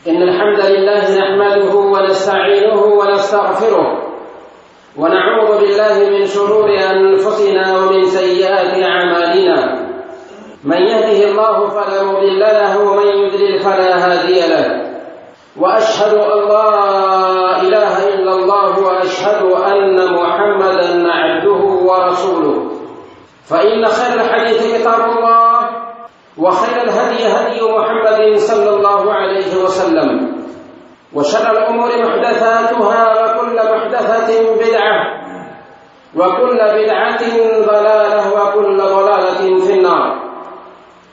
إن الحمد لله نحمده ونستعينه ونستغفره ونعوذ بالله من شرور أنفسنا ومن سيئات أعمالنا من يهده الله فلا مضل له ومن يضلل فلا هادي له وأشهد أن لا إله إلا الله وأشهد أن محمدا عبده ورسوله فإن خير الحديث كتاب الله وخير الهدي هدي محمد صلى الله عليه وسلم وشر الأمور محدثاتها وكل محدثة بدعة وكل بدعة ضلالة وكل ضلالة في النار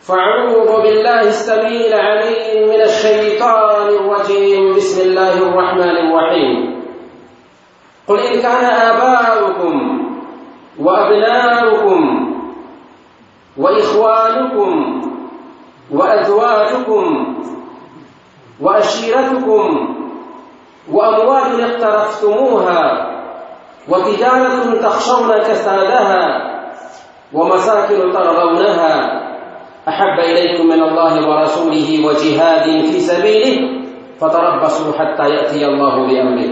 فأعوذ بالله السميع العليم من الشيطان الرجيم بسم الله الرحمن الرحيم قل إن كان آباؤكم وأبناؤكم وإخوانكم وأزواجكم وعشيرتكم وأموال اقترفتموها وتجارة تخشون كسادها ومساكن ترضونها أحب إليكم من الله ورسوله وجهاد في سبيله فتربصوا حتى يأتي الله بأمره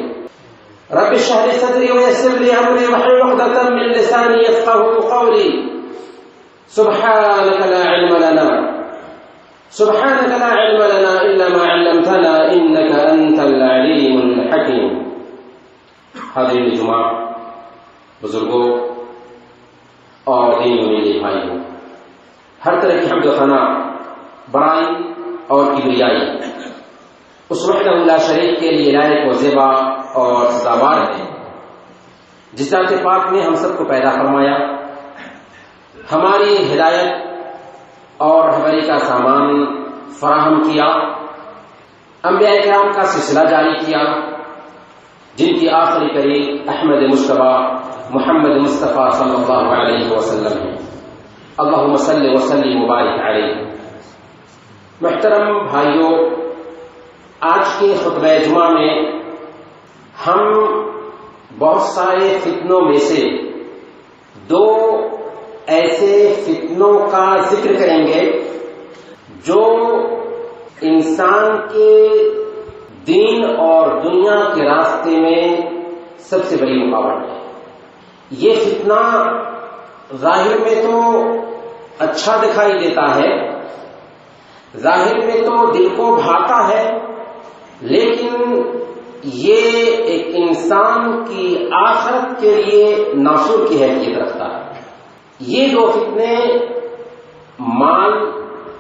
رب اشرح لي صدري ويسر لي أمري واحلل عقدة من لساني يفقهوا قولي سبحانك لا علم لنا إلا ما علمتنا إنك أنت العليم الحكيم. حاضرین جمعہ، بزرگوں اور دینی و میرے بھائیوں، ہر طرح کی حمد و ثنا، بڑائی اور کبریائی اس وحدہ لا شریک کے لیے لائق و زیبا اور سزاوار ہے جس ذات پاک نے ہم سب کو پیدا فرمایا، ہماری ہدایت اور رہبری کا سامان فراہم کیا، انبیاء کرام کا سلسلہ جاری کیا جن کی آخری کڑی احمد مجتبیٰ محمد مصطفیٰ صلی اللہ علیہ وسلم ہے۔ اللہم صلی وسلم مبارک علیہ۔ محترم بھائیوں، آج کے خطبہ جمعہ میں ہم بہت سارے فتنوں میں سے دو ایسے فتنوں کا ذکر کریں گے جو انسان کے دین اور دنیا کے راستے میں سب سے بڑی رکاوٹ ہے۔ یہ فتنہ ظاہر میں تو اچھا دکھائی دیتا ہے، ظاہر میں تو دل کو بھاتا ہے، لیکن یہ ایک انسان کی آخرت کے لیے ناصور کی حیثیت رکھتا ہے۔ یہ دو فتنے مال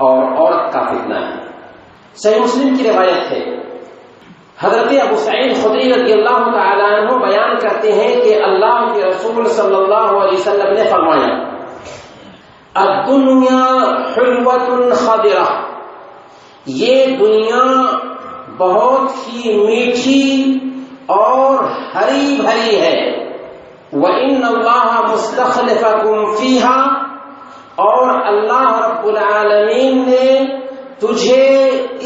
اور عورت کا فتنہ ہے۔ صحیح مسلم کی روایت ہے، حضرت ابو سعید خدری رضی اللہ تعالیٰ عنہ بیان کرتے ہیں کہ اللہ کے رسول صلی اللہ علیہ وسلم نے فرمایا، الدنیا حلوۃ خضرہ، یہ دنیا بہت ہی میٹھی اور ہری بھری ہے، وَإِنَّ اللَّهَ مُسْتَخْلِفَكُمْ فِيهَا، اور اللہ رب العالمین نے تجھے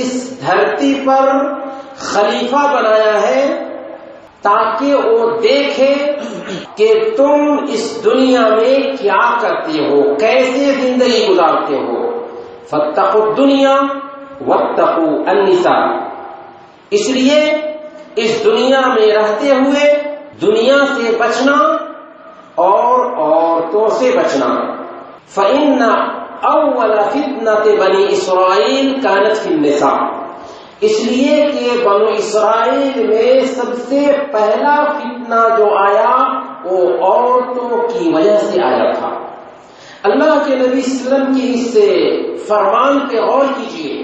اس دھرتی پر خلیفہ بنایا ہے تاکہ وہ دیکھے کہ تم اس دنیا میں کیا کرتے ہو، کیسے زندگی گزارتے ہو۔ فاتقوا الدنیا واتقوا النساء، اس لیے اس دنیا میں رہتے ہوئے دنیا سے بچنا اور عورتوں سے بچنا۔ فإن أول فتنة بني إسرائيل كانت في النساء، اس لیے کہ بنو اسرائیل میں سب سے پہلا فتنہ جو آیا وہ عورتوں کی وجہ سے آیا تھا۔ اللہ کے نبی صلی اللہ علیہ وسلم کی اس فرمان پہ غور کیجیے۔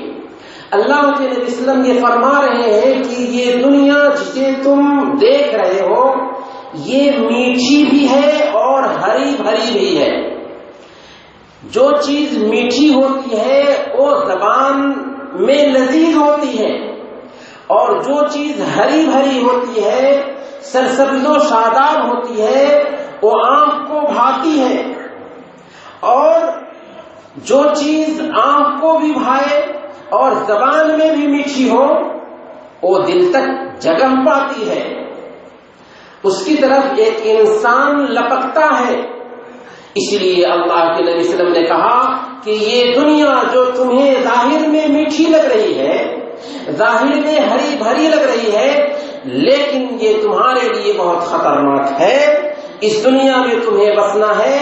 اللہ کے نبی صلی اللہ علیہ وسلم یہ فرما رہے ہیں کہ یہ دنیا جسے تم دیکھ رہے ہو یہ میٹھی بھی ہے اور ہری بھری بھی ہے۔ جو چیز میٹھی ہوتی ہے وہ زبان میں لذیذ ہوتی ہے، اور جو چیز ہری بھری ہوتی ہے، سرسبز و شاداب ہوتی ہے، وہ آنکھ کو بھاتی ہے، اور جو چیز آنکھ کو بھی بھائے اور زبان میں بھی میٹھی ہو وہ دل تک جگہ پاتی ہے، اس کی طرف ایک انسان لپکتا ہے۔ اس لیے اللہ کے نبی صلی اللہ علیہ وسلم نے کہا کہ یہ دنیا جو تمہیں ظاہر میں میٹھی لگ رہی ہے ظاہر میں ہری بھری لگ رہی ہے، لیکن یہ تمہارے لیے بہت خطرناک ہے۔ اس دنیا میں تمہیں بسنا ہے،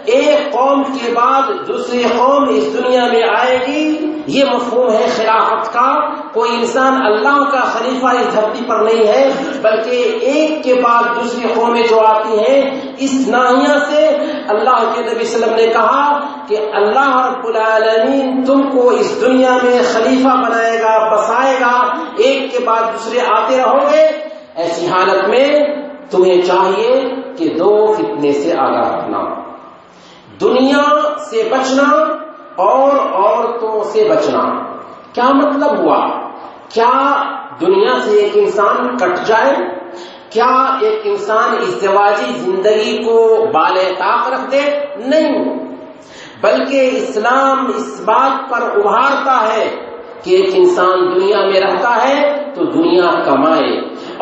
ایک قوم کے بعد دوسری قوم اس دنیا میں آئے گی، یہ مفہوم ہے خلافت کا۔ کوئی انسان اللہ کا خلیفہ اس دھرتی پر نہیں ہے، بلکہ ایک کے بعد دوسری قومیں جو آتی ہیں، اس ناحیہ سے اللہ کے نبی صلی اللہ علیہ وسلم نے کہا کہ اللہ رب العالمین تم کو اس دنیا میں خلیفہ بنائے گا، بسائے گا، ایک کے بعد دوسرے آتے رہو گے۔ ایسی حالت میں تمہیں چاہیے کہ دو فتنے سے آگاہ رہنا، دنیا سے بچنا اور عورتوں سے بچنا۔ کیا مطلب ہوا؟ کیا دنیا سے ایک انسان کٹ جائے؟ کیا ایک انسان ازدواجی زندگی کو بالے طاق رکھ دے؟ نہیں، بلکہ اسلام اس بات پر ابھارتا ہے کہ ایک انسان دنیا میں رہتا ہے تو دنیا کمائے،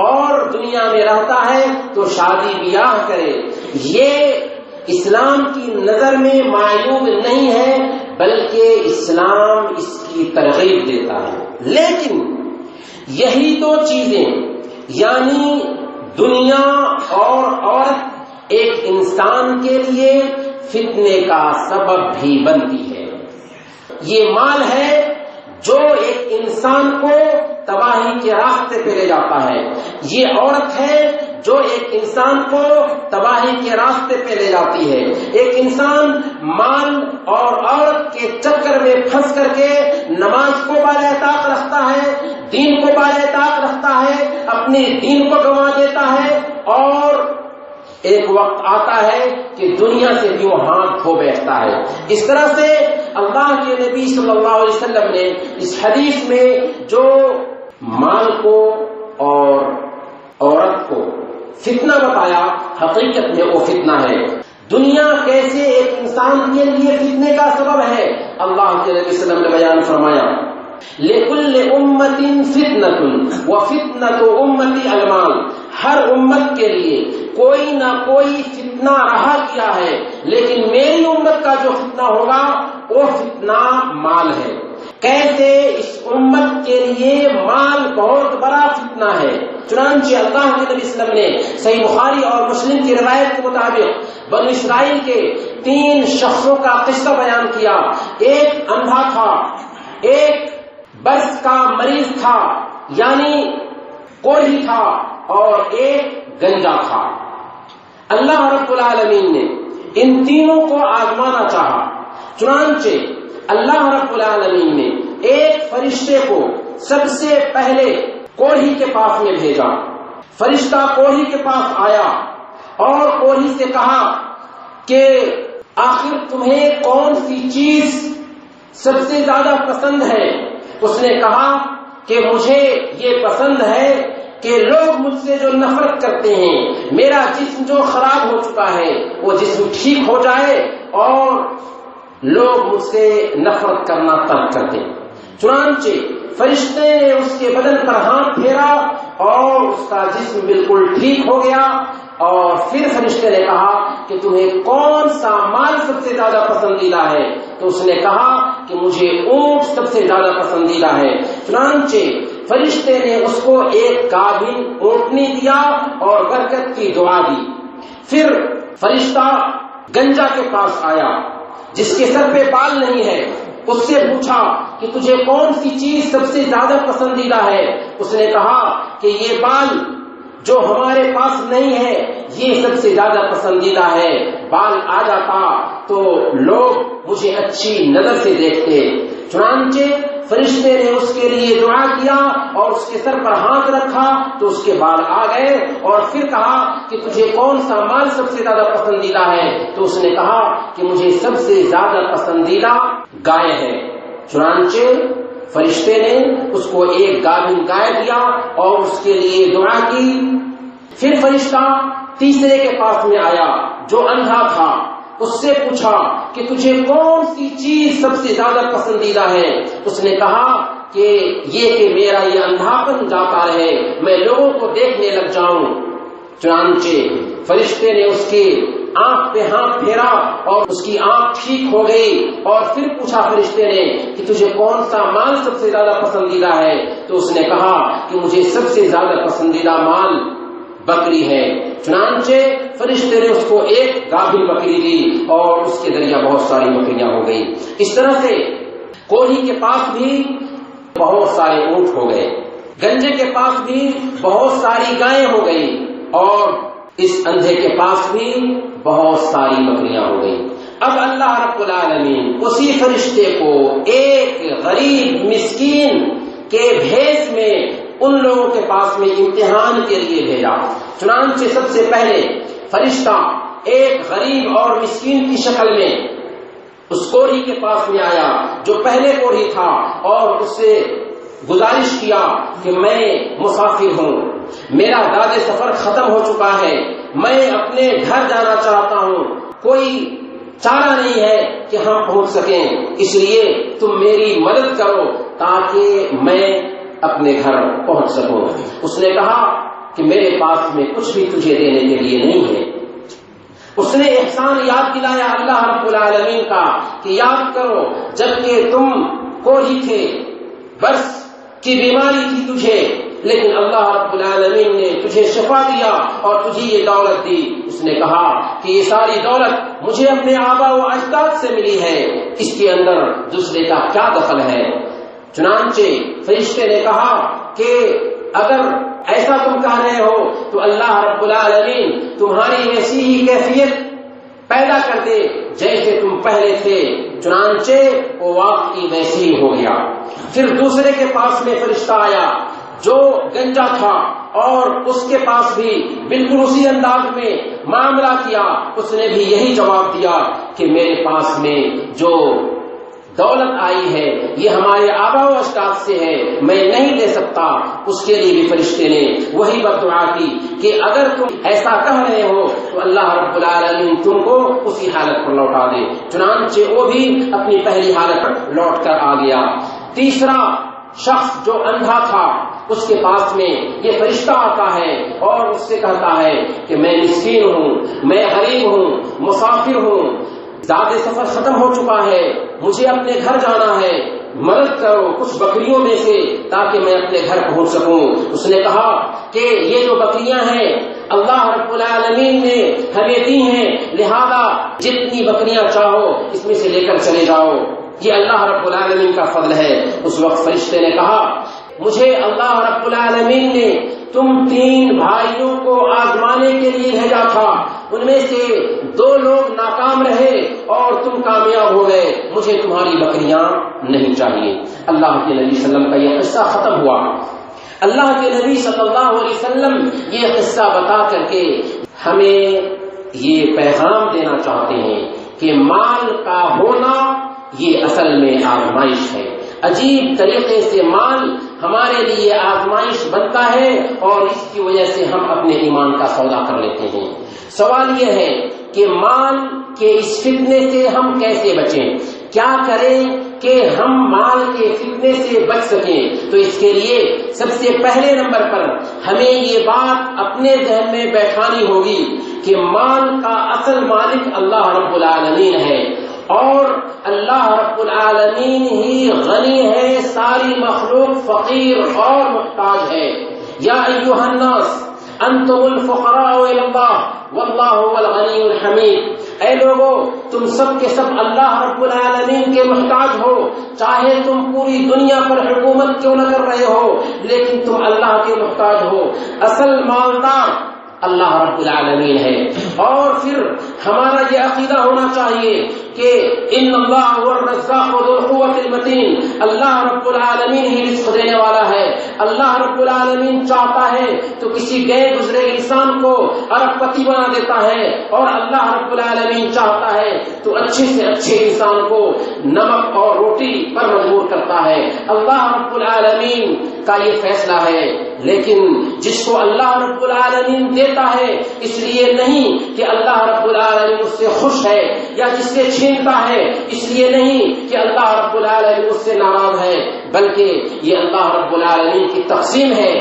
اور دنیا میں رہتا ہے تو شادی بیاہ کرے۔ یہ اسلام کی نظر میں معیوب نہیں ہے، بلکہ اسلام اس کی ترغیب دیتا ہے۔ لیکن یہی دو چیزیں، یعنی دنیا اور عورت، ایک انسان کے لیے فتنے کا سبب بھی بنتی ہے۔ یہ مال ہے جو ایک انسان کو تباہی کے راستے پہ لے جاتا ہے، یہ عورت ہے جو ایک انسان کو تباہی کے راستے پہ لے جاتی ہے۔ ایک انسان مال اور عورت کے چکر میں پھنس کر کے نماز کو بالے طاق رکھتا ہے، دین کو بالے طاق رکھتا ہے، اپنے دین کو گنوا دیتا ہے، اور ایک وقت آتا ہے کہ دنیا سے بھی وہ ہاتھ دھو بیٹھتا ہے۔ اس طرح سے اللہ کے نبی صلی اللہ علیہ وسلم نے اس حدیث میں جو مال کو اور عورت کو فتنہ بتایا، حقیقت میں وہ فتنہ ہے۔ دنیا کیسے ایک انسان کے لیے فتنے کا سبب ہے، اللہ کے نبی صلی اللہ علیہ وسلم نے بیان فرمایا، لِكُلِّ أُمَّةٍ فِتْنَةٌ وَفِتْنَةُ أُمَّتِي الْمَالُ۔ ہر امت کے لیے کوئی نہ کوئی فتنہ رہا کیا ہے، لیکن میری امت کا جو فتنہ ہوگا وہ فتنہ مال ہے۔ کیسے؟ اس امت کے لیے مال بہت بڑا فتنہ ہے۔ چنانچہ اللہ کے نبی صلی اللہ علیہ وسلم نے صحیح بخاری اور مسلم کی روایت کے مطابق بنی اسرائیل کے 3 شخصوں کا قصہ بیان کیا۔ ایک اندھا تھا، ایک برس کا مریض تھا یعنی کوڑھی تھا، اور ایک گنجا تھا۔ اللہ رب العالمین نے ان تینوں کو آزمانا چاہا، چنانچہ اللہ رب العالمین نے ایک فرشتے کو سب سے پہلے کوڑھی کے پاس میں بھیجا۔ فرشتہ کوڑھی کے پاس آیا اور کوڑھی سے کہا کہ آخر تمہیں کون سی چیز سب سے زیادہ پسند ہے؟ اس نے کہا کہ مجھے یہ پسند ہے کہ لوگ مجھ سے جو نفرت کرتے ہیں، میرا جسم جو خراب ہو چکا ہے وہ جسم ٹھیک ہو جائے اور لوگ مجھ سے نفرت کرنا ترک کر دیں۔ چنانچہ فرشتے نے اس کے بدن پر ہاتھ پھیرا اور اس کا جسم بالکل ٹھیک ہو گیا، اور پھر فرشتے نے کہا کہ تمہیں کون سا مال سب سے زیادہ پسندیدہ ہے؟ تو اس نے کہا کہ مجھے اونٹ سب سے زیادہ پسندیدہ ہے۔ چنانچہ فرشتے نے اس کو ایک گابھن اونٹنی دیا اور برکت کی دعا دی۔ پھر فرشتہ گنجا کے پاس آیا جس کے سر پہ بال نہیں ہے، اس سے پوچھا کہ تجھے کون سی چیز سب سے زیادہ پسندیدہ ہے؟ اس نے کہا کہ یہ بال جو ہمارے پاس نہیں ہے یہ سب سے زیادہ پسندیدہ ہے، بال آ جاتا تو لوگ مجھے اچھی نظر سے دیکھتے۔ چنانچہ فرشتے نے اس کے لیے دعا کیا اور اس کے سر پر ہاتھ رکھا تو اس کے بال آ گئے، اور پھر کہا کہ تجھے کون سا مال سب سے زیادہ پسندیدہ ہے؟ تو اس نے کہا کہ مجھے سب سے زیادہ پسندیدہ گائے ہے۔ چنانچہ فرشتے نے اس کو ایک گابھن گائے دیا اور اس کے لیے دعا کی۔ پھر فرشتہ تیسرے کے پاس میں آیا جو اندھا تھا، اس سے پوچھا کہ تجھے کون سی چیز سب سے زیادہ پسندیدہ ہے؟ اس نے کہا کہ یہ کہ میرا یہ اندھاپن جاتا رہے، میں لوگوں کو دیکھنے لگ جاؤں۔ چنانچہ فرشتے نے اس کے آنکھ پہ ہاتھ پھیرا اور اس کی آنکھ ٹھیک ہو گئی، اور پھر پوچھا فرشتے نے کہ تجھے کون سا مال سب سے زیادہ پسندیدہ ہے؟ تو اس نے کہا کہ مجھے سب سے زیادہ پسندیدہ مال بکری ہے۔ چنانچہ فرشتے نے اس کو ایک گابھن بکری دی اور اس کے ذریعہ بہت ساری بکریاں ہو گئی۔ اس طرح سے کوڑھی کے پاس بھی بہت سارے اونٹ ہو گئے، گنجے کے پاس بھی بہت ساری گائیں ہو گئی، اور اس اندھے کے پاس بھی بہت ساری بکریاں ہو گئی۔ اب اللہ رب العالمین اسی فرشتے کو ایک غریب مسکین کے بھیس میں ان لوگوں کے پاس میں امتحان کے لیے بھیجا۔ چنانچہ سب سے پہلے فرشتہ ایک غریب اور مسکین کی شکل میں اس کوڑھی کے پاس میں آیا جو پہلے کوڑھی تھا، اور اس سے گزارش کیا کہ میں مسافر ہوں، میرا داد سفر ختم ہو چکا ہے، میں اپنے گھر جانا چاہتا ہوں، کوئی چارہ نہیں ہے کہ ہم پہنچ سکیں، اس لیے تم میری مدد کرو تاکہ میں اپنے گھر پہنچ سکوں۔ اس نے کہا کہ میرے پاس میں کچھ بھی تجھے دینے کے لیے نہیں ہے۔ اس نے احسان یاد دلایا اللہ رب العالمین کا کہ یاد کرو جبکہ تم کوڑھی تھے، برس کی بیماری تھی تجھے، لیکن اللہ رب العالمین نے تجھے شفا دیا اور تجھے یہ دولت دی۔ اس نے کہا کہ یہ ساری دولت مجھے اپنے آبا و اجداد سے ملی ہے، اس کے اندر دوسرے کا کیا دخل ہے؟ چنانچہ فرشتے نے کہا کہ اگر ایسا تم کہہ رہے ہو تو اللہ رب العالمین تمہاری ویسی ہی کیفیت پیدا کر دے جیسے تم پہلے تھے۔ چنانچہ وہ واقعی ویسی ہی ہو گیا۔ پھر دوسرے کے پاس میں فرشتہ آیا جو گنجا تھا، اور اس کے پاس بھی بالکل اسی انداز میں معاملہ کیا۔ اس نے بھی یہی جواب دیا کہ میرے پاس میں جو دولت آئی ہے یہ ہمارے آبا و اجداد سے ہے، میں نہیں دے سکتا۔ اس کے لیے بھی فرشتے نے وہی بددعا کی کہ اگر تم ایسا کہہ رہے ہو تو اللہ رب العالمین تم کو اسی حالت پر لوٹا دے۔ چنانچہ وہ بھی اپنی پہلی حالت پر لوٹ کر آ گیا۔ تیسرا شخص جو اندھا تھا اس کے پاس میں یہ فرشتہ آتا ہے اور اس سے کہتا ہے کہ میں مسکین ہوں، میں غریب ہوں، مسافر ہوں، زیادہ سفر ختم ہو چکا ہے، مجھے اپنے گھر جانا ہے، مدد کرو کچھ بکریوں میں سے تاکہ میں اپنے گھر پہنچ سکوں۔ اس نے کہا کہ یہ جو بکریاں ہیں اللہ رب العالمین نے ہمیں دی ہیں، لہذا جتنی بکریاں چاہو اس میں سے لے کر چلے جاؤ، یہ اللہ رب العالمین کا فضل ہے۔ اس وقت فرشتے نے کہا مجھے اللہ رب العالمین نے تم 3 بھائیوں کو آزمانے کے لیے بھیجا تھا، ان میں سے 2 لوگ ناکام رہے اور تم کامیاب ہو گئے، مجھے تمہاری بکریاں نہیں چاہیے۔ اللہ کے نبی صلی اللہ علیہ وسلم کا یہ قصہ ختم ہوا۔ اللہ کے نبی صلی اللہ علیہ وسلم یہ قصہ بتا کر کے ہمیں یہ پیغام دینا چاہتے ہیں کہ مال کا ہونا یہ اصل میں آزمائش ہے۔ عجیب طریقے سے مال ہمارے لیے آزمائش بنتا ہے اور اس کی وجہ سے ہم اپنے ایمان کا سودا کر لیتے ہیں۔ سوال یہ ہے کہ مال کے اس فتنے سے ہم کیسے بچیں، کیا کریں کہ ہم مال کے فتنے سے بچ سکیں؟ تو اس کے لیے سب سے پہلے نمبر پر ہمیں یہ بات اپنے ذہن میں بیٹھانی ہوگی کہ مال کا اصل مالک اللہ رب العالمین ہے، اور اللہ رب العالمین ہی غنی ہے، ساری مخلوق فقیر اور محتاج ہے۔ یا ایھا الناس انتم الفقراء الی اللہ واللہ هو الغنی الحمید، اے لوگو تم سب کے سب اللہ رب العالمین کے محتاج ہو، چاہے تم پوری دنیا پر حکومت کیوں نہ کر رہے ہو لیکن تم اللہ کے محتاج ہو۔ اصل مالدار اللہ رب العالمین ہے۔ اور پھر ہمارا یہ عقیدہ ہونا چاہیے کہ ان اللہ هو الرزاق ذو القوة المتین، اللہ رب العالمین ہی رزق دینے والا ہے۔ اللہ رب العالمین چاہتا ہے تو کسی گئے گزرے انسان کو ارب پتی بنا دیتا ہے، اور اللہ رب العالمین چاہتا ہے تو اچھے سے اچھے انسان کو نمک اور روٹی پر مجبور کرتا ہے۔ اللہ رب العالمین کا یہ فیصلہ ہے، لیکن جس کو اللہ رب العالمین دیتا ہے اس لیے نہیں کہ اللہ رب العالمین اس سے خوش ہے، یا جس سے چھینتا ہے اس لیے نہیں کہ اللہ رب العالمین اس سے ناراض ہے، بلکہ یہ اللہ رب العالمین کی تقسیم ہے۔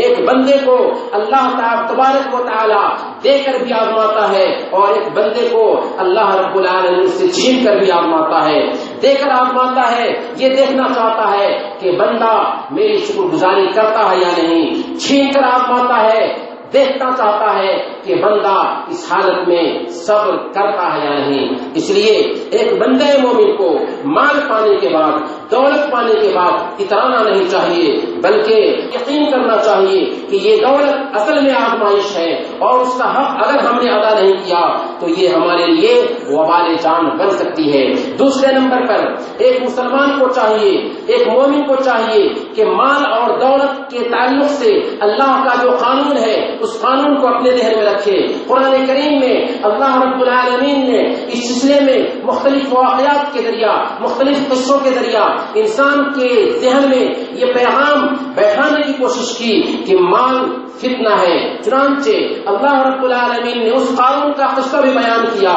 ایک بندے کو اللہ تبارک و تعالی دے کر بھی آزماتا ہے اور ایک بندے کو اللہ رب العالمین سے چھین کر بھی آزماتا ہے۔ دے کر آزماتا ہے، یہ دیکھنا چاہتا ہے کہ بندہ میری شکر گزاری کرتا ہے یا نہیں۔ چھین کر آزماتا ہے، دیکھنا چاہتا ہے کہ بندہ اس حالت میں صبر کرتا ہے یا نہیں۔ اس لیے ایک بندے مومن کو مال پانے کے بعد، دولت پانے کے بعد اترانا نہیں چاہیے، بلکہ یقین کرنا چاہیے کہ یہ دولت اصل میں آزمائش ہے اور اس کا حق اگر ہم نے ادا نہیں کیا تو یہ ہمارے لیے وبال جان بن سکتی ہے۔ دوسرے نمبر پر ایک مسلمان کو چاہیے، ایک مومن کو چاہیے کہ مال اور دولت کے تعلق سے اللہ کا جو قانون ہے اس قانون کو اپنے ذہن میں رکھے۔ قرآن کریم میں اللہ رب العالمین نے اس سلسلے میں مختلف واقعات کے ذریعہ، مختلف قصوں کے ذریعہ انسان کے ذہن میں یہ پیغام بیٹھانے کی کوشش کی کہ مال فتنہ ہے۔ چنانچہ اللہ رب العالمین نے اس قارون کا قصہ بھی بیان کیا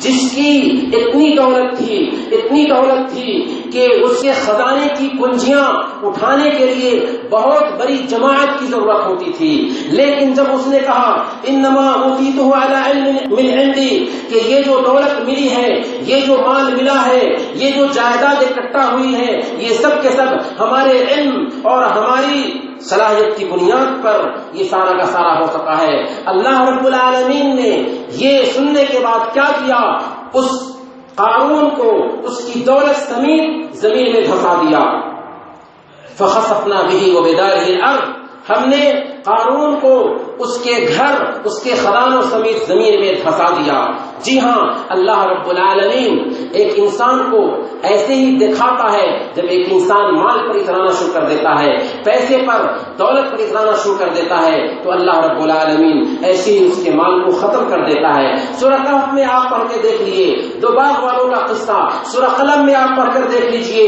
جس کی اتنی دولت تھی کہ اس کے خزانے کی کنجیاں اٹھانے کے لیے بہت بڑی جماعت کی ضرورت ہوتی تھی، لیکن جب اس نے کہا انما اوتیتہ علی علم من عندی کہ یہ جو دولت ملی ہے، یہ جو مال ملا ہے، یہ جو جائیداد اکٹھا ہوئی ہے، یہ سب کے سب ہمارے علم اور ہماری صلاحیت کی بنیاد پر یہ سارا کا سارا ہو سکا ہے۔ اللہ رب العالمین نے یہ سننے کے بعد کیا کیا؟ اس قارون کو اس کی دولت سمیت زمین میں دھسا دیا۔ فخسفنا به وبداره الارض، ہم نے قارون کو اس کے گھر، اس کے خزانوں سمیت زمین میں دھسا دیا۔ جی ہاں، اللہ رب العالمین ایک انسان کو ایسے ہی دکھاتا ہے جب ایک انسان مال پر اترانا شروع کر دیتا ہے، پیسے پر، دولت پر اترانا شروع کر دیتا ہے تو اللہ رب العالمین ایسے ہی اس کے مال کو ختم کر دیتا ہے۔ سورہ کہف میں آپ پڑھ کے دیکھ لیجیے، دو باغ والوں کا قصہ، سورہ قلم میں آپ پڑھ کر دیکھ لیجیے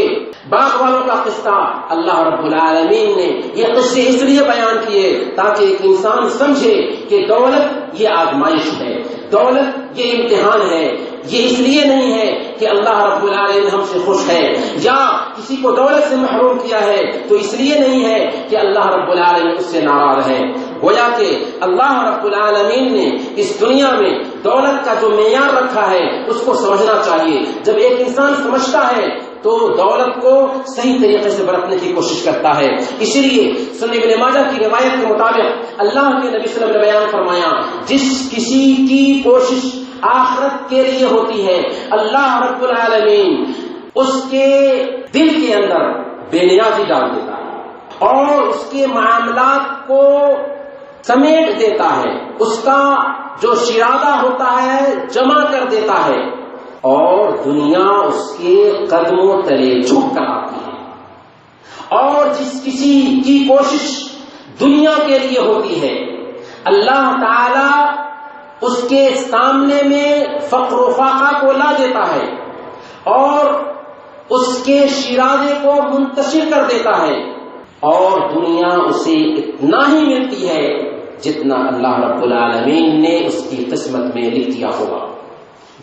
باغ والوں کا قصہ۔ اللہ رب العالمین نے یہ قصے اس لیے بیان کیے تاکہ ایک انسان سمجھے کہ دولت یہ آزمائش ہے، دولت یہ امتحان ہے۔ یہ اس لیے نہیں ہے کہ اللہ رب العالمین ہم سے خوش ہے یا کسی کو دولت سے محروم کیا ہے تو اس لیے نہیں ہے کہ اللہ رب العالمین اس سے ناراض ہے۔ گویا کہ اللہ رب العالمین نے اس دنیا میں دولت کا جو معیار رکھا ہے اس کو سمجھنا چاہیے۔ جب ایک انسان سمجھتا ہے تو دولت کو صحیح طریقے سے برتنے کی کوشش کرتا ہے۔ اسی لیے سنن ابن ماجہ کی روایت کے مطابق اللہ کے نبی صلی اللہ علیہ وسلم نے بیان فرمایا، جس کسی کی کوشش آخرت کے لیے ہوتی ہے اللہ رب العالمین اس کے دل کے اندر بے نیازی ڈال دیتا ہے اور اس کے معاملات کو سمیٹ دیتا ہے، اس کا جو شرادہ ہوتا ہے جمع کر دیتا ہے اور دنیا اس کے قدموں تلے جھک کر آتی ہے۔ اور جس کسی کی کوشش دنیا کے لیے ہوتی ہے اللہ تعالی اس کے سامنے میں فقر و فاقہ کو لا دیتا ہے اور اس کے شرادے کو منتشر کر دیتا ہے اور دنیا اسے اتنا ہی ملتی ہے جتنا اللہ رب العالمین نے اس کی قسمت میں لکھ دیا ہوگا۔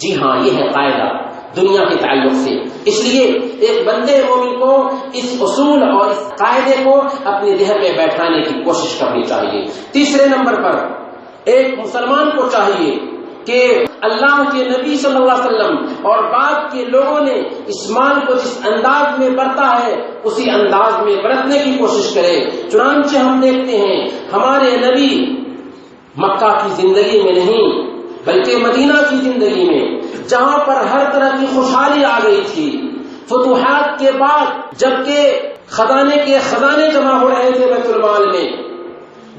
جی ہاں، یہ ہے قاعدہ دنیا کے تعلق سے۔ اس لیے ایک بندے مومن کو اس اصول اور اس قاعدے کو اپنے ذہن میں بیٹھانے کی کوشش کرنی چاہیے۔ تیسرے نمبر پر ایک مسلمان کو چاہیے کہ اللہ کے نبی صلی اللہ علیہ وسلم اور بعد کے لوگوں نے اس مال کو جس انداز میں برتا ہے اسی انداز میں برتنے کی کوشش کرے۔ چنانچہ ہم دیکھتے ہیں ہمارے نبی مکہ کی زندگی میں نہیں بلکہ مدینہ کی زندگی میں، جہاں پر ہر طرح کی خوشحالی آ گئی تھی، فتوحات کے بعد جبکہ خزانے جمع ہو رہے تھے بیت المال میں،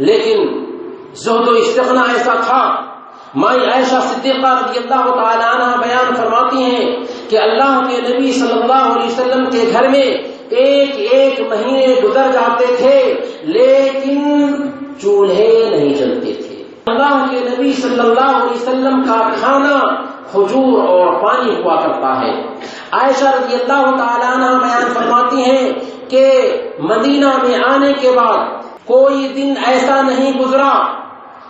لیکن زہد و استغنا ایسا تھا۔ مائی عائشہ صدیقہ رضی اللہ تعالی عنہ بیان فرماتی ہیں کہ اللہ کے نبی صلی اللہ علیہ وسلم کے گھر میں ایک مہینے گزر جاتے تھے لیکن چولہے نہیں جلتے تھے۔ اللہ کے نبی صلی اللہ علیہ وسلم کا کھانا کھجور اور پانی ہوا کرتا ہے۔ عائشہ رضی اللہ تعالی عنہ بیان فرماتی ہیں کہ مدینہ میں آنے کے بعد کوئی دن ایسا نہیں گزرا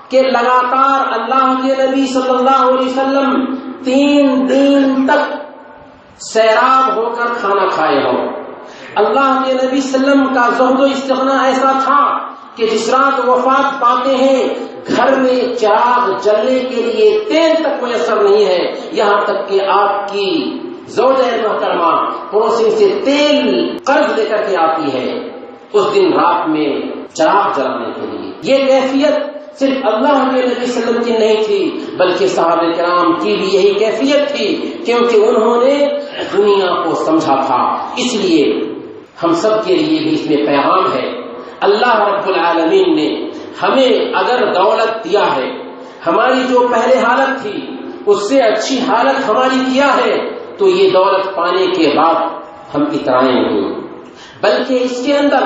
کہ لگاتار اللہ کے نبی صلی اللہ علیہ وسلم 3 دن تک سیراب ہو کر کھانا کھائے ہوں۔ اللہ کے نبی صلی اللہ علیہ وسلم کا زہد و استغنا ایسا تھا کہ جس رات وفات پاتے ہیں گھر میں چراغ جلنے کے لیے تیل تک میسر نہیں ہے، یہاں تک کہ آپ کی زوجہ محترمہ پڑوسی سے تیل قرض لے کر کے آتی ہے اس دن رات میں چراغ جلانے کے لیے۔ یہ کیفیت صرف اللہ کے نبی صلی اللہ علیہ وسلم کی نہیں تھی بلکہ صحابہ کرام کی بھی یہی کیفیت تھی، کیونکہ انہوں نے دنیا کو سمجھا تھا۔ اس لیے ہم سب کے لیے بھی اس میں پیغام ہے، اللہ رب العالمین نے ہمیں اگر دولت دیا ہے، ہماری جو پہلے حالت تھی اس سے اچھی حالت ہماری کیا ہے، تو یہ دولت پانے کے بعد ہم اترائیں نہیں، بلکہ اس کے اندر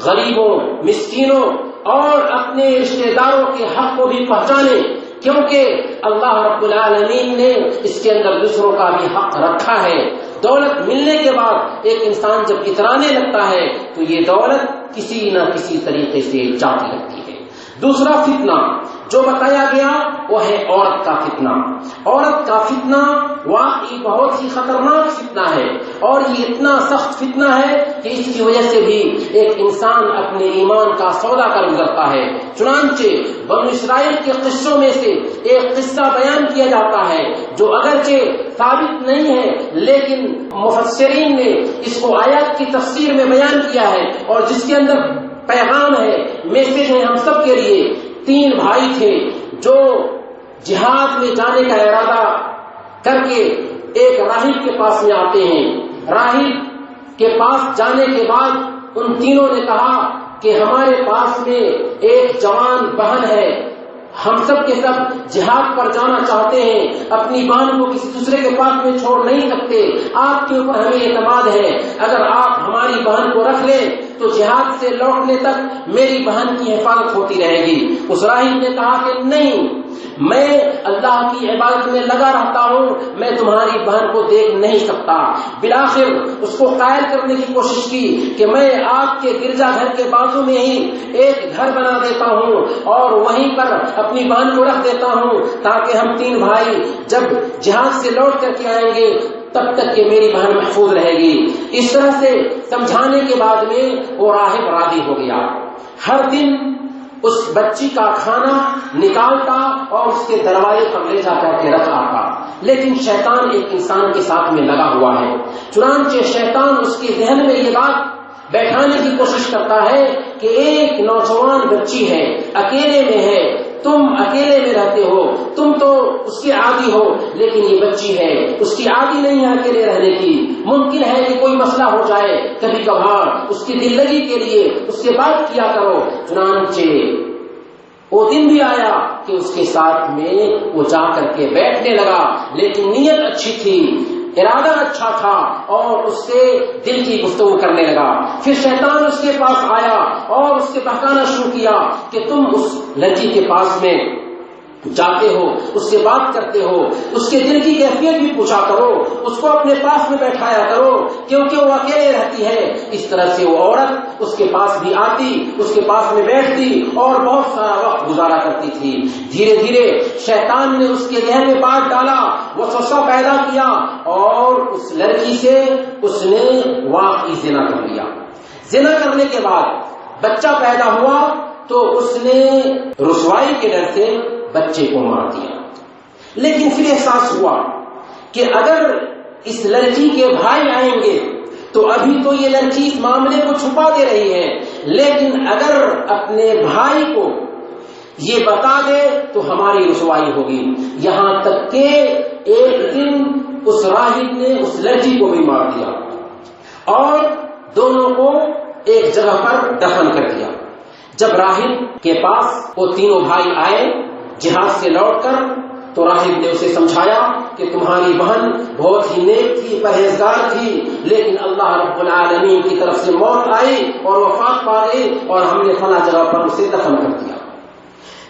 غریبوں، مسکینوں اور اپنے رشتہ داروں کے حق کو بھی پہچانے، کیونکہ اللہ رب العالمین نے اس کے اندر دوسروں کا بھی حق رکھا ہے۔ دولت ملنے کے بعد ایک انسان جب اترانے لگتا ہے تو یہ دولت کسی نہ کسی طریقے سے جاتی لگتی ہے۔ دوسرا فتنہ جو بتایا گیا وہ ہے عورت کا فتنہ۔ عورت کا فتنہ واقعی بہت ہی خطرناک فتنہ ہے، اور یہ اتنا سخت فتنہ ہے کہ اس کی وجہ سے بھی ایک انسان اپنے ایمان کا سودا کر گزرتا ہے۔ چنانچہ بنو اسرائیل کے قصوں میں سے ایک قصہ بیان کیا جاتا ہے جو اگرچہ ثابت نہیں ہے لیکن مفسرین نے اس کو آیات کی تفسیر میں بیان کیا ہے، اور جس کے اندر پیغام ہے، میسج ہے ہم سب کے لیے۔ 3 بھائی تھے جو جہاد میں جانے کا ارادہ کر کے ایک راہب کے پاس میں آتے ہیں۔ راہب کے پاس جانے کے بعد ان تینوں نے کہا کہ ہمارے پاس میں ایک جوان بہن ہے، ہم سب کے سب جہاد پر جانا چاہتے ہیں، اپنی بہن کو کسی دوسرے کے پاس میں چھوڑ نہیں سکتے، آپ کے اوپر ہمیں اعتماد ہے، اگر آپ ہماری بہن کو رکھ لیں تو جہاد سے لوٹنے تک میری بہن کی حفاظت ہوتی رہے گی۔ اس راہب نے کہا کہ نہیں، میں اللہ کی عبادت میں لگا رہتا ہوں، میں تمہاری بہن کو دیکھ نہیں سکتا۔ بالآخر اس کو قائل کرنے کی کوشش کی کہ میں آپ کے گرجا گھر کے بازو میں ہی ایک گھر بنا دیتا ہوں اور وہیں پر اپنی بہن کو رکھ دیتا ہوں، تاکہ ہم 3 بھائی جب جہاد سے لوٹ کر کے آئیں گے تب تک کہ میری بہن محفوظ رہے گی۔ اس طرح سے سمجھانے کے بعد میں وہ راہب راضی ہو گیا۔ ہر دن اس بچی کا کھانا نکالتا اور اس کے دروازے پر لے جا کر کے رکھا تھا، لیکن شیطان ایک انسان کے ساتھ میں لگا ہوا ہے۔ چنانچہ شیطان اس کے ذہن میں یہ بات بیٹھانے کی کوشش کرتا ہے کہ ایک نوجوان بچی ہے، اکیلے میں ہے، تم اکیلے میں رہتے ہو، تم تو اس کی عادی ہو، لیکن یہ بچی ہے، اس کی عادی نہیں ہے اکیلے رہنے کی، ممکن ہے کہ کوئی مسئلہ ہو جائے کبھی کبھار، اس کی دل لگی کے لیے اس سے بات کیا کرو۔ چنانچہ وہ دن بھی آیا کہ اس کے ساتھ میں وہ جا کر کے بیٹھنے لگا، لیکن نیت اچھی تھی، ارادہ اچھا تھا، اور اس سے دل کی گفتگو کرنے لگا۔ پھر شیطان اس کے پاس آیا اور اس سے بہکانا شروع کیا کہ تم اس لڑکی کے پاس میں جاتے ہو، اس سے بات کرتے ہو، اس کے دل کی کیفیت بھی پوچھا کرو، اس کو اپنے پاس میں بیٹھایا کرو، کیونکہ وہ اکیلے رہتی ہے۔ اس طرح سے وہ عورت اس کے پاس بھی آتی، اس کے پاس میں بیٹھتی اور بہت سارا وقت گزارا کرتی تھی۔ دھیرے دھیرے شیطان نے اس کے ذہن میں بات ڈالا، وسوسہ پیدا کیا، اور اس لڑکی سے اس نے واقعی زنا کر لیا۔ زنا کرنے کے بعد بچہ پیدا ہوا تو اس نے رسوائی کے ڈر سے بچے کو مار دیا، لیکن پھر احساس ہوا کہ اگر اس لڑکی کے بھائی آئیں گے تو ابھی تو یہ لڑکی اس معاملے کو چھپا دے رہی ہے، لیکن اگر اپنے بھائی کو یہ بتا دے تو ہماری رسوائی ہوگی۔ یہاں تک کہ ایک دن اس راہب نے اس لڑکی کو بھی مار دیا اور دونوں کو ایک جگہ پر دفن کر دیا۔ جب راہب کے پاس وہ تینوں بھائی آئے جہاد سے لوٹ کر، تو راہب نے اسے سمجھایا کہ تمہاری بہن بہت ہی نیک تھی، پرہیزگار تھی، لیکن اللہ رب العالمین کی طرف سے موت آئی اور وفات پا گئی اور ہم نے فلاں جگہ پر اسے دفن کر دیا۔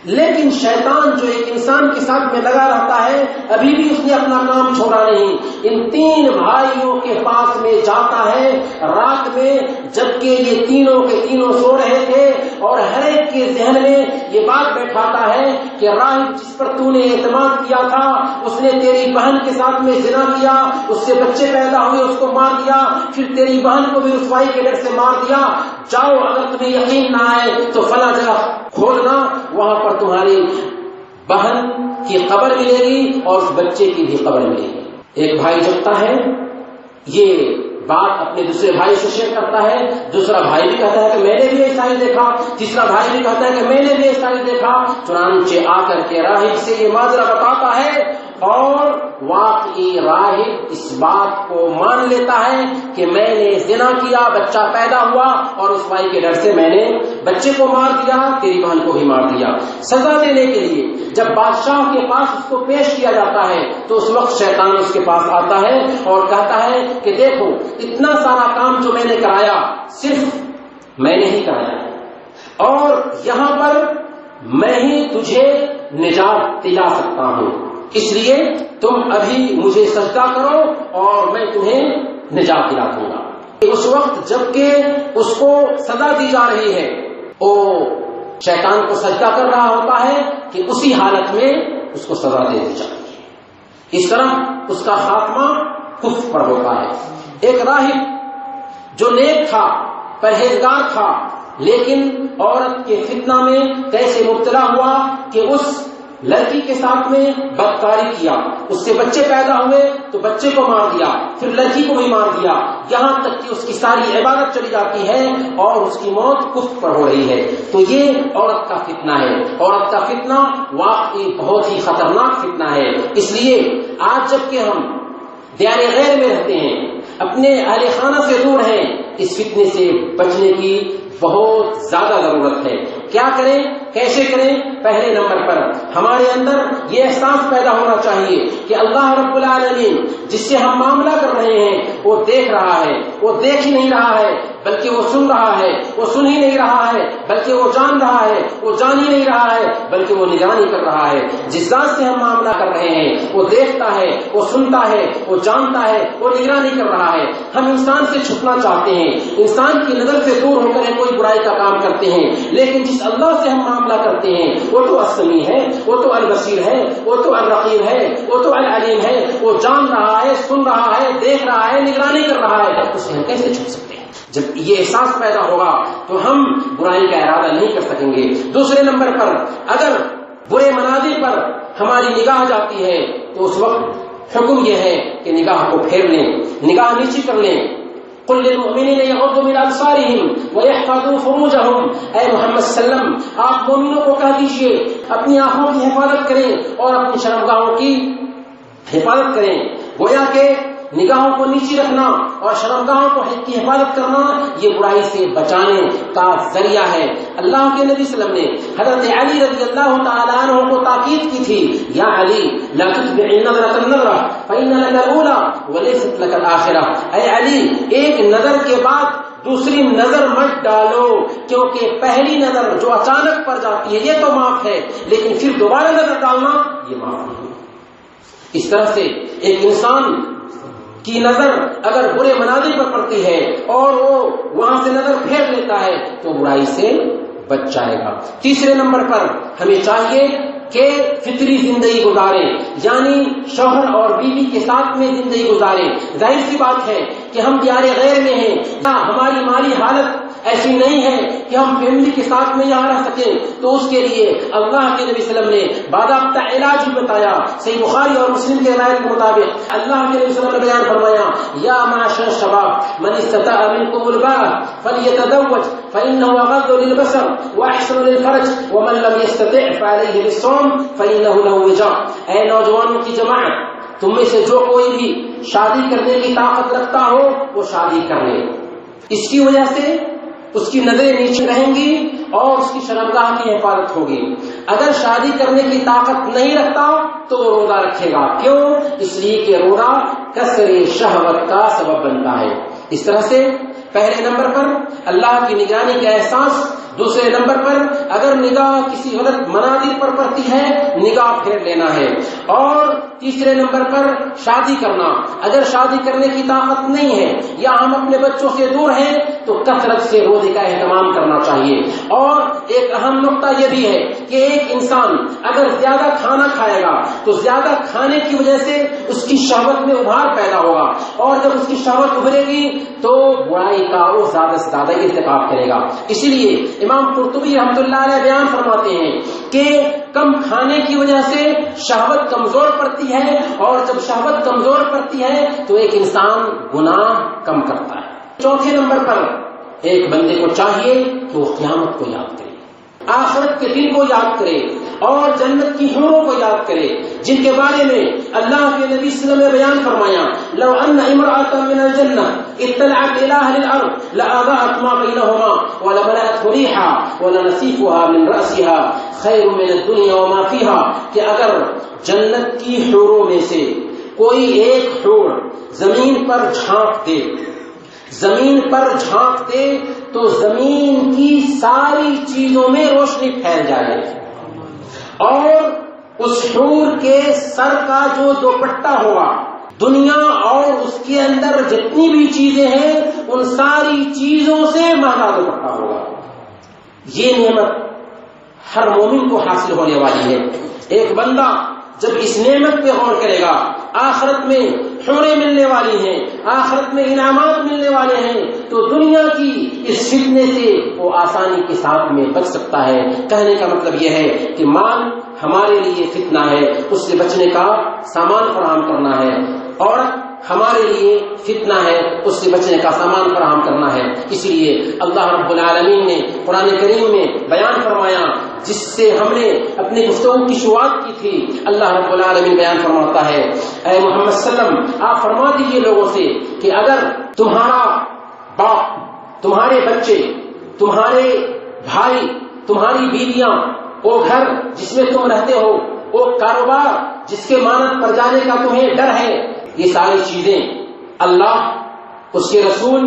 لیکن شیطان جو ایک انسان کے ساتھ میں لگا رہتا ہے، ابھی بھی اس نے اپنا کام چھوڑا نہیں۔ ان 3 بھائیوں کے پاس میں جاتا ہے رات میں، جبکہ یہ تینوں کے تینوں سو رہے تھے، اور ہر ایک کے ذہن میں یہ بات بیٹھاتا ہے کہ راہب جس پر تو نے اعتماد کیا تھا اس نے تیری بہن کے ساتھ میں زنا کیا، اس سے بچے پیدا ہوئے، اس کو مار دیا، پھر تیری بہن کو بھی رسوائی کے ڈر سے مار دیا، جاؤ اگر تمہیں یقین نہ آئے تو فلاں جگہ کھودنا، وہاں پر تمہاری بہن کی قبر ملے گی اور اس بچے کی بھی قبر ملے گی۔ ایک بھائی جگتا ہے، یہ بات اپنے دوسرے بھائی سے شیئر کرتا ہے، دوسرا بھائی بھی کہتا ہے کہ میں نے بھی ایسا ہی دیکھا، تیسرا بھائی بھی کہتا ہے کہ میں نے بھی ایسا ہی دیکھا، چنانچہ آ کر کے راہب سے یہ ماجرا بتاتا ہے اور واقعی راہب اس بات کو مان لیتا ہے کہ میں نے زنا کیا، بچہ پیدا ہوا اور اس بھائی کے ڈر سے میں نے بچے کو مار دیا، تیری بہن کو بھی مار دیا۔ سزا دینے کے لیے جب بادشاہ کے پاس اس کو پیش کیا جاتا ہے تو اس وقت شیطان اس کے پاس آتا ہے اور کہتا ہے کہ دیکھو اتنا سارا کام جو میں نے کرایا صرف میں نے ہی کرایا اور یہاں پر میں ہی تجھے نجات دلا سکتا ہوں، اس لیے تم ابھی مجھے سجدہ کرو اور میں تمہیں نجات دلا دوں گا۔ اس وقت جبکہ اس کو سزا دی جا رہی ہے وہ شیطان کو سجدہ کر رہا ہوتا ہے کہ اسی حالت میں اس کو سزا دے دی جاتی ہے۔ اس طرح اس کا خاتمہ کفر پر ہوتا ہے۔ ایک راہب جو نیک تھا، پرہیزگار تھا، لیکن عورت کے فتنہ میں کیسے مبتلا ہوا کہ اس لڑکی کے ساتھ میں بدکاری کیا، اس سے بچے پیدا ہوئے تو بچے کو مار دیا، پھر لڑکی کو بھی مار دیا، یہاں تک کہ اس کی ساری عبادت چلی جاتی ہے اور اس کی موت کفر پر ہو رہی ہے۔ تو یہ عورت کا فتنہ ہے۔ عورت کا فتنہ واقعی بہت ہی خطرناک فتنہ ہے۔ اس لیے آج جب کہ ہم دیار غیر میں رہتے ہیں، اپنے اہل خانہ سے دور ہیں، اس فتنے سے بچنے کی بہت زیادہ ضرورت ہے۔ کیا کریں، کیسے کریں؟ پہلے نمبر پر ہمارے اندر یہ احساس پیدا ہونا چاہیے کہ اللہ رب العالمین جس سے ہم معاملہ کر رہے ہیں وہ دیکھ رہا ہے، وہ دیکھ ہی نہیں رہا ہے بلکہ وہ سن رہا ہے، وہ سن ہی نہیں رہا ہے بلکہ وہ جان رہا ہے، وہ جان ہی نہیں رہا ہے بلکہ وہ نگرانی کر رہا ہے۔ جس ذات سے ہم معاملہ کر رہے ہیں وہ دیکھتا ہے، وہ سنتا ہے، وہ جانتا ہے، وہ نگرانی کر رہا ہے۔ ہم انسان سے چھپنا چاہتے ہیں، انسان کی نظر سے دور ہو کر کوئی برائی کا کام کرتے ہیں، لیکن جس اللہ سے ہم معاملہ کرتے ہیں وہ تو السمیع ہے، وہ تو البصیر ہے، وہ تو الرقیب ہے، وہ تو العلیم ہے، وہ جان رہا ہے، سن رہا ہے، دیکھ رہا ہے، نگرانی کر رہا ہے، اس سے ہم کیسے چھپ سکتے ہیں؟ جب یہ احساس پیدا ہوگا تو ہم برائی کا ارادہ نہیں کر سکیں گے۔ دوسرے نمبر پر اگر برے مناظر پر ہماری نگاہ جاتی ہے تو اس وقت حکم یہ ہے کہ نگاہ کو پھیر لیں، نگاہ نیچی کر لیں۔ قل للمؤمنین یغضوا من ابصارهم ویحفظوا فروجهم، اے محمد صلی اللہ علیہ وسلم آپ مومنوں کو کہہ دیجئے اپنی آنکھوں کی حفاظت کریں اور اپنی شرمگاہوں کی حفاظت کریں۔ گویا کہ نگاہوں کو نیچی رکھنا اور شرمگاہوں کو کی حفاظت کرنا یہ برائی سے بچانے کا ذریعہ ہے۔ اللہ کے نبی صلی اللہ علیہ وسلم نے حضرت علی رضی اللہ تعالیٰ عنہ کو تاکید کی تھی، یا علی لا تتبع النظرة النظرة فإن لك الأولى وليست لك الآخرة، اے علی ایک نظر کے بعد دوسری نظر مت ڈالو، کیونکہ پہلی نظر جو اچانک پڑ جاتی ہے یہ تو معاف ہے، لیکن پھر دوبارہ نظر ڈالنا یہ معاف نہیں۔ اس طرح سے ایک انسان کی نظر اگر برے مناظر پر پڑتی ہے اور وہ وہاں سے نظر پھیر لیتا ہے تو برائی سے بچ جائے گا۔ تیسرے نمبر پر ہمیں چاہیے کہ فطری زندگی گزاریں، یعنی شوہر اور بیوی کے ساتھ میں زندگی گزاریں۔ ظاہر سی بات ہے کہ ہم دیار غیر میں ہیں، ہماری مالی حالت ایسی نہیں ہے کہ ہم فیملی کے ساتھ میں یہاں رہ سکیں، تو اس کے لیے اللہ کے نبی صلی اللہ علیہ وسلم نے باضابطہ علاج بھی بتایا۔ صحیح بخاری اور مسلم کے روایت کے مطابق اللہ کے نبی صلی اللہ علیہ وسلم نے بیان فرمایا، یا معاشر الشباب من استطاع منکم الباءۃ فلیتزوج فانه اغض للبصر واحسن للفرج ومن لم يستطع فعليه بالصوم فانه له وجاء۔ اے نوجوانوں کی جماعت، تم میں سے جو کوئی بھی شادی کرنے کی طاقت رکھتا ہو وہ شادی کر لے، اس کی وجہ سے اس کی نظریں نیچے رہیں گی اور اس کی شرمگاہ کی حفاظت ہوگی۔ اگر شادی کرنے کی طاقت نہیں رکھتا تو وہ روزہ رکھے گا، کیوں؟ اس لیے کہ روزہ کسر شہوت کا سبب بنتا ہے۔ اس طرح سے پہلے نمبر پر اللہ کی نگرانی کا احساس دوسرے نمبر پر اگر نگاہ کسی غلط مناظر پر پڑتی ہے نگاہ پھیر لینا ہے، اور تیسرے نمبر پر شادی کرنا، اگر شادی کرنے کی طاقت نہیں ہے یا ہم اپنے بچوں سے دور ہیں تو کثرت سے روزے کا اہتمام کرنا چاہیے۔ اور ایک اہم نقطہ یہ بھی ہے کہ ایک انسان اگر زیادہ کھانا کھائے گا تو زیادہ کھانے کی وجہ سے اس کی شہوت میں ابھار پیدا ہوگا، اور جب اس کی شہوت ابھرے گی تو برائی کا وہ زیادہ سے زیادہ ارتکاب کرے گا۔ اسی لیے امام قرطبی رحمۃ اللہ علیہ بیان فرماتے ہیں کہ کم کھانے کی وجہ سے شہوت کمزور پڑتی ہے، اور جب شہوت کمزور پڑتی ہے تو ایک انسان گناہ کم کرتا ہے۔ چوتھے نمبر پر ایک بندے کو چاہیے کہ وہ قیامت کو یاد کرے، آخرت کے دن کو یاد کرے، اور جنت کی حوروں کو یاد کرے جن کے بارے میں اللہ کے نبی صلی اللہ علیہ وسلم نے بیان فرمایا لو ان امرأة من الجنة اطلعت الى اهل الارض لأضاءت ما بينهما ولملأت ريحا ولنسيفها من رأسها خير من الدنيا وما فيها، کہ اگر جنت کی حوروں میں سے کوئی ایک حور زمین پر جھانک دے، زمین پر جھانک دے تو زمین کی ساری چیزوں میں روشنی پھیل جائے، اور اس حور کے سر کا جو دوپٹہ ہوگا دنیا اور اس کے اندر جتنی بھی چیزیں ہیں ان ساری چیزوں سے مہنگا دوپٹہ ہوگا۔ یہ نعمت ہر مومن کو حاصل ہونے والی ہے۔ ایک بندہ جب اس نعمت پہ غور کرے گا، آخرت میں حوریں ملنے والی ہیں، آخرت میں انعامات ملنے والے ہیں، تو دنیا کی اس فتنے سے وہ آسانی کے ساتھ میں بچ سکتا ہے۔ کہنے کا مطلب یہ ہے کہ مال ہمارے لیے فتنہ ہے، اس سے بچنے کا سامان فراہم کرنا ہے، اور ہمارے لیے فتنہ ہے، اس سے بچنے کا سامان فراہم کرنا ہے۔ اس لیے اللہ رب العالمین نے قرآن کریم میں بیان فرمایا، جس سے ہم نے اپنی گفتگو کی شروعات کی تھی، اللہ رب العالمین بیان فرماتا ہے اے محمد صلی اللہ علیہ وسلم آپ فرما دیجئے لوگوں سے کہ اگر تمہارا باپ، تمہارے بچے، تمہارے بھائی، تمہاری بیویاں، وہ گھر جس میں تم رہتے ہو، وہ کاروبار جس کے مانند پر جانے کا تمہیں ڈر ہے، یہ ساری چیزیں اللہ، اس کے رسول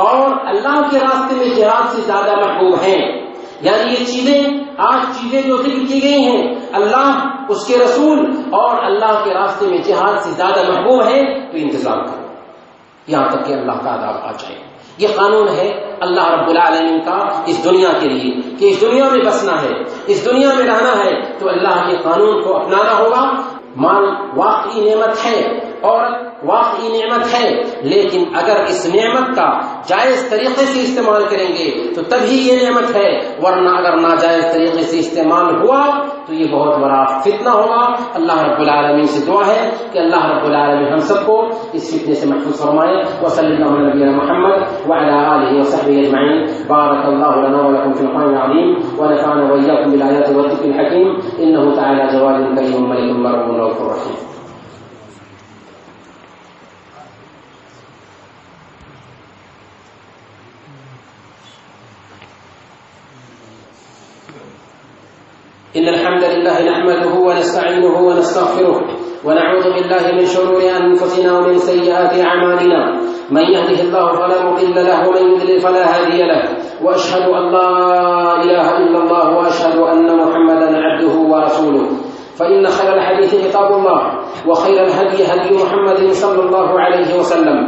اور اللہ کے راستے میں جہاد سے زیادہ محبوب ہیں۔ یعنی یہ چیزیں، آج چیزیں جو ذکر کی گئی ہیں، اللہ، اس کے رسول اور اللہ کے راستے میں جہاد سے زیادہ محبوب ہیں، تو انتظار کرو یہاں تک کہ اللہ کا عذاب آ جائے۔ یہ قانون ہے اللہ رب العالمین کا اس دنیا کے لیے کہ اس دنیا میں بسنا ہے، اس دنیا میں رہنا ہے، تو اللہ کے قانون کو اپنانا ہوگا۔ مال واقعی نعمت ہے اور واقعی نعمت ہے، لیکن اگر اس نعمت کا جائز طریقے سے استعمال کریں گے تو تبھی یہ نعمت ہے، ورنہ اگر ناجائز طریقے سے استعمال ہوا تو یہ بہت بڑا فتنہ ہوگا۔ اللہ رب العالمین سے دعا ہے کہ اللہ رب العالمین ہم سب کو اس فتنے سے محفوظ فرمائے۔ وصلی اللہ علی نبینا محمد وعلی آلہ وصحبہ اجمعین۔ بارک اللہ لنا ولکم فی القرآن العظیم ونفعنا وإياكم بالآیات والذکر الحکیم، انہ تعالی جواد کریم ملک مرحوم رؤوف رحیم۔ إن الحمد لله نحمده ونستعينه ونستغفره ونعوذ بالله من شرور أنفسنا ومن سيئات أعمالنا، من يهده الله فلا مضل له ومن يضلل فلا هادي له، وأشهد أن لا إله إلا الله وأشهد أن محمدا عبده ورسوله، فإن خير الحديث كتاب الله وخير الهدي هدي محمد صلى الله عليه وسلم،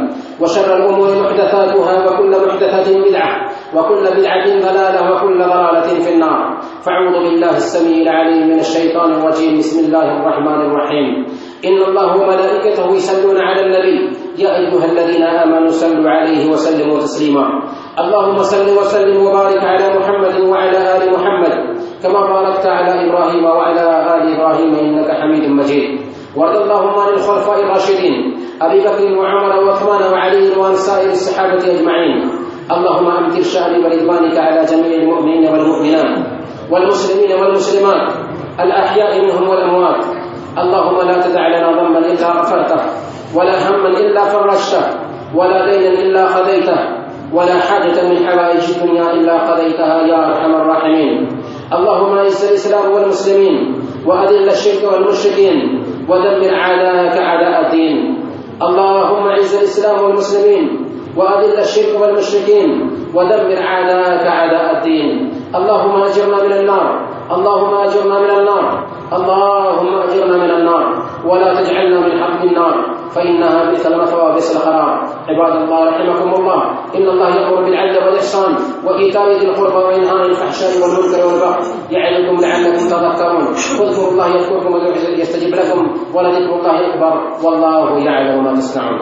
وشر الأمور محدثاتها وكل محدثة بدعة وكل بدعة ضلالة وكل ضلالة في النار، فاعوذ بالله السميع العليم من الشيطان الرجيم، بسم الله الرحمن الرحيم، إن الله وملائكته يصلون على النبي يا أيها الذين آمنوا صلوا عليه وسلموا تسليما، اللهم صل وسلم وبارك على محمد وعلى آل محمد كما باركت على إبراهيم وعلى آل إبراهيم إنك حميد مجيد، وارض اللهم عن الخلفاء الراشدين أبي بكر وعمر وعثمان وعلي وعن سائر الصحابة أجمعين، اللهم أمطر شأن برضوانك على جميع المؤمنين والمؤمنات والمسلمين والمسلمات الأحياء منهم والأموات، اللهم لا تدع لنا ذنبا إلا غفرته ولا هما إلا فرجته ولا دينا إلا قضيته ولا حاجة من حوائج الدنيا إلا قضيتها يا أرحم الراحمين، اللهم أعز الإسلام والمسلمين وأذل الشرك والمشركين ودمر أعداءك أعداء الدين، اللهم أعز الإسلام والمسلمين وأذل الشرك والمشركين ودمر أعداءك أعداء الدين، اللهم أجرنا من النار، اللهم أجرنا من النار، اللهم أجرنا من النار، ولا تجعلنا من حق النار فإنها بئس المثوى وبئس القرار. عباد الله رحمكم الله، إن الله يأمر بالعدل والإحسان وإيتاء ذي القربى وينهى عن الفحشاء والمنكر والبغي يعظكم لعلكم تذكرون. اذكروا الله يذكركم ويستجب لكم، ولذكر الله أكبر والله يعلم ما تصنعون.